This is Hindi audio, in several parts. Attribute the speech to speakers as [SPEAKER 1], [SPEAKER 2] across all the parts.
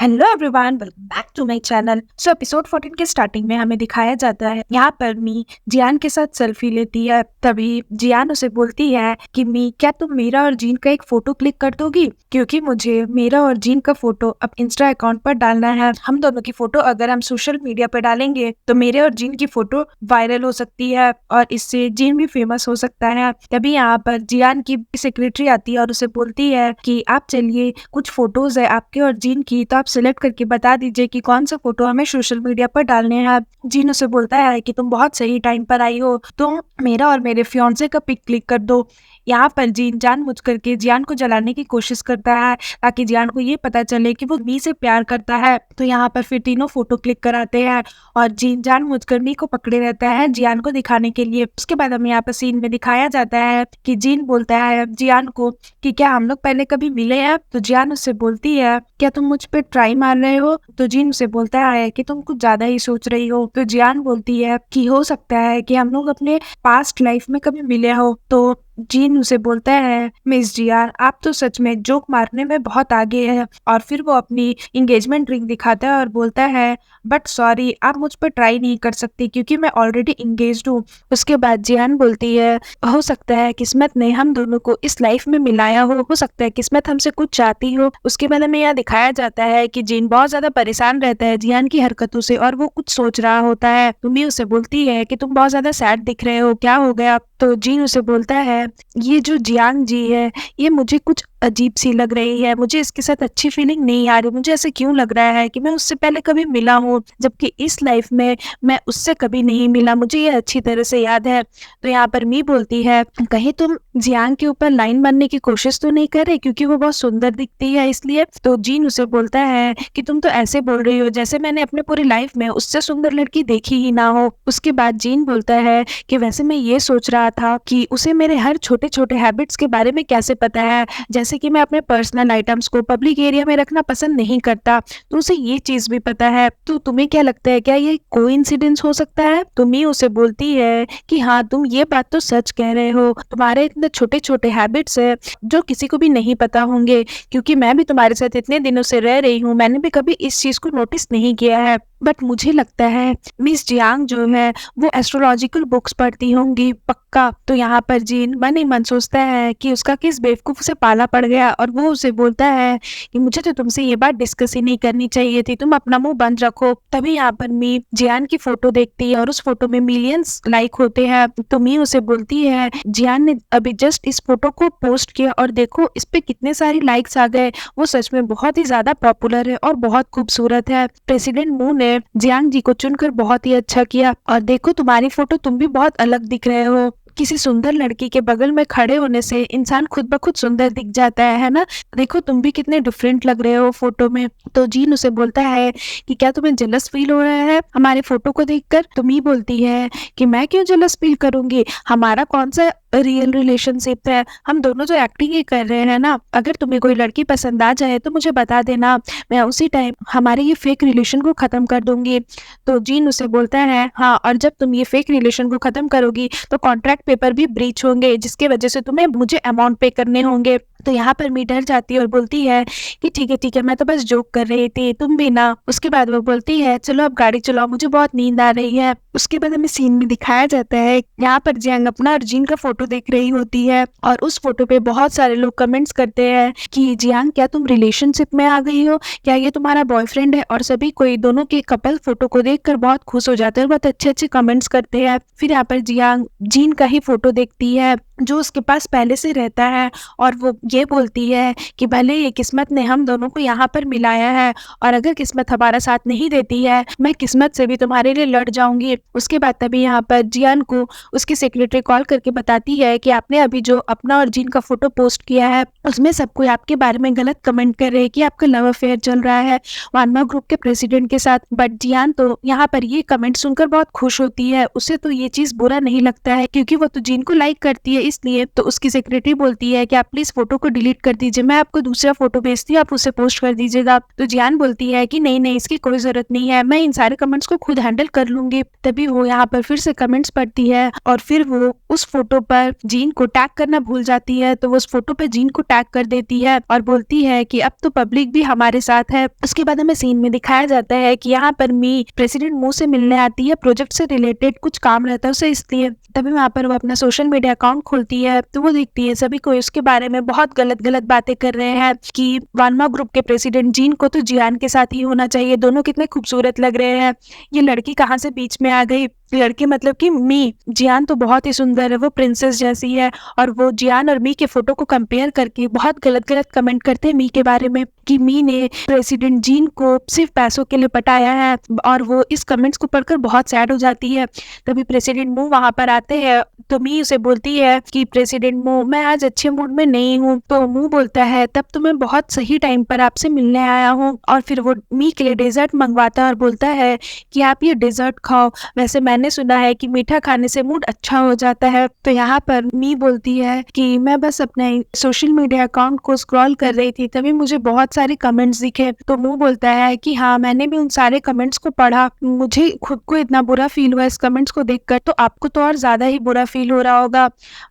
[SPEAKER 1] Hello everyone, welcome back to my channel. So episode 14 के स्टार्टिंग में हमें दिखाया जाता है यहाँ पर मी जियान के साथ सेल्फी लेती है। तभी जियान उसे बोलती है कि मी, क्या तुम मेरा और जीन का एक फोटो क्लिक कर दोगी, क्योंकि मुझे मेरा और जीन का फोटो अब इंस्टा अकाउंट पर डालना है। हम दोनों की फोटो अगर हम सोशल मीडिया पर डालेंगे तो मेरे और जीन की फोटो वायरल हो सकती है और इससे जीन भी फेमस हो सकता है। तभी यहाँ पर जियान की सेक्रेटरी आती है और उसे बोलती है कि आप चलिए, कुछ फोटोज है आपके और जीन की, तो आप सिलेक्ट करके बता दीजिए कि कौन सा फोटो हमें सोशल मीडिया पर डालने हैं। जीन उसे बोलता है कि तुम बहुत सही टाइम पर आई हो, तुम मेरा और मेरे फियांसे का पिक क्लिक कर दो। यहाँ पर जीन जानबूझ करके जियान को जलाने की कोशिश करता है ताकि जियान को ये पता चले कि वो मी से प्यार करता है। तो यहाँ पर फिर तीनों फोटो क्लिक कराते हैं और जीन जानबूझकर मी को पकड़े रहता है जियान को दिखाने के लिए। उसके बाद हमें यहाँ पर सीन में दिखाया जाता है कि जीन बोलता है जियान को कि क्या हम लोग पहले कभी मिले हैं। तो जियान उससे बोलती है, क्या तुम मुझ पे ट्राई मार रहे हो। तो जीन उसे बोलता है कि तुम कुछ ज्यादा ही सोच रही हो। तो जियान बोलती है कि हो सकता है कि हम लोग अपने पास्ट लाइफ में कभी मिले हो। तो जीन उसे बोलता है, मिस जियान आप तो सच में जोक मारने में बहुत आगे है। और फिर वो अपनी इंगेजमेंट रिंग दिखाता है और बोलता है, बट सॉरी आप मुझ पर ट्राई नहीं कर सकती क्योंकि मैं ऑलरेडी इंगेज्ड हूँ। उसके बाद जियान बोलती है, हो सकता है किस्मत ने हम दोनों को इस लाइफ में मिलाया हो सकता है किस्मत हमसे कुछ चाहती हो। उसके बाद हमें यहाँ दिखाया जाता है कि जीन बहुत ज्यादा परेशान रहता है जियान की हरकतों से और वो कुछ सोच रहा होता है। तुम्ही उसे बोलती है कि तुम बहुत ज्यादा सैड दिख रहे हो, क्या हो गया। तो जीन उसे बोलता है, ये जो जियांग जी है ये मुझे कुछ अजीब सी लग रही है, मुझे इसके साथ अच्छी फीलिंग नहीं आ रही। मुझे ऐसे क्यों लग रहा है कि मैं उससे पहले कभी मिला हूँ, जबकि इस लाइफ में मैं उससे कभी नहीं मिला, मुझे ये अच्छी तरह से याद है। तो यहाँ पर मी बोलती है, कहीं तुम जियांग के ऊपर लाइन बनने की कोशिश तो नहीं कर रहे क्योंकि वो बहुत सुंदर दिखती है इसलिए। तो जीन उसे बोलता है कि तुम तो ऐसे बोल रही हो जैसे मैंने अपने पूरी लाइफ में उससे सुंदर लड़की देखी ही ना हो। उसके बाद जीन बोलता है कि वैसे मैं ये सोच रहा था कि उसे मेरे हर छोटे छोटे हैबिट्स के बारे में कैसे पता है, जैसे कि मैं अपने पर्सनल आइटम्स को पब्लिक एरिया में रखना पसंद नहीं करता, तो उसे ये चीज भी पता है। तो तुम्हें क्या लगता है, क्या ये कोइंसिडेंस हो सकता है। तुम्ही उसे बोलती है कि हाँ तुम ये बात तो सच कह रहे हो, तुम्हारे इतने छोटे छोटे हैबिट्स है जो किसी को भी नहीं पता होंगे, क्योंकि मैं भी तुम्हारे साथ इतने दिनों से रह रही हूँ, मैंने भी कभी इस चीज को नोटिस नहीं किया है। बट मुझे लगता है मिस जियांग जो है वो एस्ट्रोलॉजिकल बुक्स पढ़ती होंगी पक्का। तो यहाँ पर जीन मन ही मन सोचता है कि उसका किस बेवकूफ से पाला पड़ गया और वो उसे बोलता है कि मुझे तो तुमसे ये बात डिस्कस ही नहीं करनी चाहिए थी, तुम अपना मुंह बंद रखो। तभी यहाँ पर मी जियान की फोटो देखती है और उस फोटो में मिलियंस लाइक होते हैं। तो मी उसे बोलती है, जियान ने अभी जस्ट इस फोटो को पोस्ट किया और देखो इस पे कितने सारे लाइक्स आ गए, वो सच में बहुत ही ज्यादा पॉपुलर है और बहुत खूबसूरत है। प्रेसिडेंट मू ने जियांग जी को चुनकर बहुत ही अच्छा किया और देखो तुम्हारी फोटो तुम भी बहुत अलग दिख रहे हो। किसी सुंदर लड़की के बगल में खड़े होने से इंसान खुद ब खुद सुंदर दिख जाता है ना। देखो तुम भी कितने डिफरेंट लग रहे हो फोटो में। तो जीन उसे बोलता है कि क्या तुम्हें जेलस फील हो रहा है हमारे फोटो को देखकर। तुम ही बोलती है कि मैं क्यों जेलस फील करूंगी, हमारा कौन सा रियल रिलेशनशिप है, हम दोनों तो एक्टिंग ही कर रहे हैं ना। अगर तुम्हें कोई लड़की पसंद आ जाए तो मुझे बता देना, मैं उसी टाइम हमारे ये फेक रिलेशन को खत्म कर दूंगी। तो जीन उसे बोलता है, हाँ और जब तुम ये फेक रिलेशन को खत्म करोगी तो कॉन्ट्रैक्ट पेपर भी ब्रीच होंगे जिसके वजह से तुम्हें मुझे अमाउंट पे करने होंगे। तो यहाँ पर मी डर जाती है और बोलती है कि ठीक है मैं तो बस जोक कर रही थी, तुम भी ना। उसके बाद वो बोलती है, चलो अब गाड़ी चलाओ, मुझे बहुत नींद आ रही है। उसके बाद हमें सीन में दिखाया जाता है यहाँ पर जियांग अपना और जीन का फोटो देख रही होती है और उस फोटो पे बहुत सारे लोग कमेंट्स करते हैं कि जियांग क्या तुम रिलेशनशिप में आ गई हो, क्या ये तुम्हारा बॉयफ्रेंड है। और सभी कोई दोनों के कपल फोटो को देखकर बहुत खुश हो जाते हैं और बहुत अच्छे अच्छे कमेंट्स करते हैं। फिर यहाँ पर जियांग जीन का ही फोटो देखती है जो उसके पास पहले से रहता है और वो ये बोलती है कि भले ये किस्मत ने हम दोनों को यहाँ पर मिलाया है और अगर किस्मत हमारा साथ नहीं देती है मैं किस्मत से भी तुम्हारे लिए लड़ जाऊंगी। उसके बाद तभी यहाँ पर जियान को उसकी सेक्रेटरी कॉल करके बताती है कि आपने अभी जो अपना और जीन का फोटो पोस्ट किया है उसमें सब कोई आपके बारे में गलत कमेंट कर रहे हैं कि आपका लव अफेयर चल रहा है वानमा ग्रुप के प्रेसिडेंट के साथ। बट जियान तो यहाँ पर ये कमेंट सुनकर बहुत खुश होती है, उसे तो ये चीज बुरा नहीं लगता है क्योंकि वो तो जीन को लाइक करती है इसलिए। तो उसकी सेक्रेटरी बोलती है कि आप प्लीज फोटो को डिलीट कर दीजिए, मैं आपको दूसरा फोटो भेजती हूँ, आप उसे पोस्ट कर दीजिएगा। तो जियान बोलती है कि नहीं इसकी कोई जरूरत नहीं है, मैं इन सारे कमेंट्स को खुद हैंडल कर लूंगी। तभी वो यहाँ पर फिर से कमेंट्स पढ़ती है और फिर वो उस फोटो पर पर जीन को टैग करना भूल जाती है, तो वो उस फोटो पे जीन को टैग कर देती है और बोलती है कि अब तो पब्लिक भी हमारे साथ है। उसके बाद हमें सीन में दिखाया जाता है कि यहाँ पर मी प्रेसिडेंट मू से मिलने आती है, प्रोजेक्ट से रिलेटेड कुछ काम रहता है उसे, इसलिए तभी वहाँ पर वो अपना सोशल मीडिया अकाउंट खोलती है, तो वो देखती है सभी कोई उसके बारे में बहुत गलत गलत बातें कर रहे हैं कि वानमा ग्रुप के प्रेसिडेंट जीन को तो जियान के साथ ही होना चाहिए, दोनों कितने खूबसूरत लग रहे हैं, ये लड़की कहाँ से बीच में आ गई। लड़की मतलब कि मी, जियान तो बहुत ही सुंदर है, वो प्रिंसेस जैसी है, और वो जियान और मी के फोटो को कंपेयर करके बहुत गलत गलत कमेंट करते हैं मी के बारे में कि मी ने प्रेसिडेंट जीन को सिर्फ पैसों के लिए पटाया है, और वो इस कमेंट्स को पढ़कर बहुत सैड हो जाती है। तभी प्रेसिडेंट मू वहां पर आते हैं, तो मी उसे बोलती है कि प्रेसिडेंट मू, मैं आज अच्छे मूड में नहीं हूँ। तो मू बोलता है, तब तो मैं बहुत सही टाइम पर आपसे मिलने आया हूँ, और फिर वो मी के लिए डेजर्ट मंगवाता है और बोलता है कि आप ये डेजर्ट खाओ, वैसे मैंने सुना है कि मीठा खाने से मूड अच्छा हो जाता है। तो यहाँ पर मी बोलती है कि मैं बस अपने सोशल मीडिया अकाउंट को स्क्रॉल कर रही थी, तभी मुझे बहुत सारे कमेंट्स दिखे। तो मू बोलता है कि हाँ, मैंने भी उन सारे कमेंट्स को पढ़ा, मुझे खुद को इतना बुरा फील हुआ इस कमेंट्स को देखकर, तो आपको तो और ज्यादा ही बुरा फील हो रहा होगा।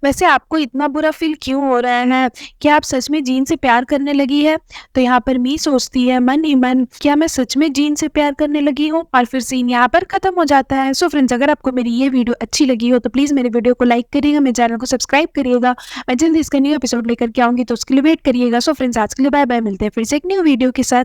[SPEAKER 1] वैसे आपको इतना बुरा फील क्यों हो रहा है? क्या आप सच में जीन से प्यार करने लगी है? तो यहाँ पर मी सोचती है मन ही मन, क्या मैं सच में जीन से प्यार करने लगी हूँ? और फिर सीन यहाँ पर खत्म हो जाता है। सो फ्रेंड्स, अगर आपको मेरी ये वीडियो अच्छी लगी हो तो प्लीज मेरे वीडियो को लाइक करिएगा, मेरे चैनल को सब्सक्राइब करिएगा। मैं जल्द इसका न्यू एपिसोड लेकर के आऊंगी, तो उसके लिए वेट करिएगा। सो फ्रेंड्स, आज के लिए बाय बाय, मिलते हैं फिर से एक न्यू वीडियो के साथ।